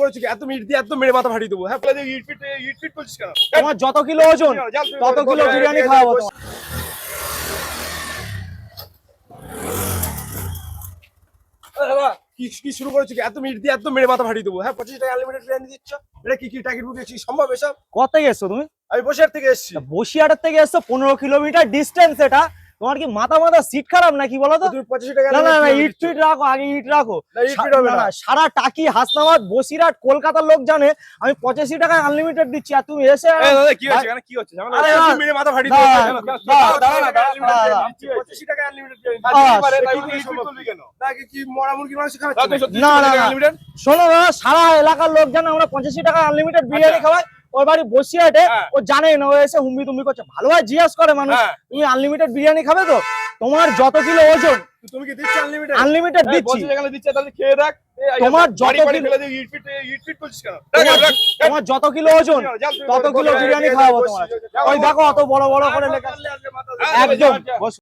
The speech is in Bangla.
করেছো কি? এত মিনিট দিয়ে এত মেরে মাথা ফাটিয়ে দেবো। হ্যাঁ, ইট ফিট বলছিস কেন? তোমার যত কিলো ওজন তত কিলো বিরিয়ানি খাওয়াবো তোমার। কি শুরু করেছো কি? এত মিনিট দিয়ে এত মেরে মাথা ফাটিয়ে দেবো। হ্যাঁ, 25 টাকা আনলিমিটেড বিরিয়ানি দিচ্ছ? এটা কি টার্গেট বুক এসেছি? সম্ভব এসব? কোথায় গেছো তুমি? আমি বসিরহাট থেকে এসেছি। বসিরহাটের থেকে এসছো, 15 কিলোমিটার ডিস্টেন্স। এটা তোমার কি মাথা সিট খারাপ নাকি বলো তো? তুমি 25 টাকা না না না, unlimited ইট ফিট রাখো, আগে ইট রাখো। না, ইট ফিট হবে না। সারা টাকি হাসনাবাদ বসিরহাট কলকাতার লোক জানে আমি 85 টাকায় আনলিমিটেড দিচ্ছি, আর তুমি এসে দাদা কি হচ্ছে? এখানে কি হচ্ছে? ঝামেলা আরে হচ্ছে? না, তুমি মেরে মাথা ফাটিয়ে না, দেবো। দাঁড়া, দাঁড়া, দাঁড়া। 25 টাকা আনলিমিটেড বিরিয়ানি। না, কি মরা মুরগির মাংস খাওয়াচ্ছ? না না না, শোনো না, সারা এলাকার লোক জানে আমরা 85 টাকা আনলিমিটেড বিরিয়ানি খাওয়াই। ওর বাড়ি বসিরহাটে, ও জানে না, ও এসে হুম্বি তুমি করছে। ভালো হয় জিজ্ঞাস করে মানুষ, তুমি আনলিমিটেড বিরিয়ানি খাবে তো? তোমার যত কিলো ওজন তুমি কি দিচ্ছ আনলিমিটেড? আনলিমিটেড দিচ্ছি। যেখানে দিচ্ছে তাহলে খেয়ে দেখ। তোমার যত বাড়ি কিলো ফেলে দিয়ে ইট ফিট বলছিস কেন? তোমার যত কিলো ওজন তত কিলো বিরিয়ানি খাওয়াবো তোমার। ওই দেখো অত বড় বড় করে লেখা। একদম বস।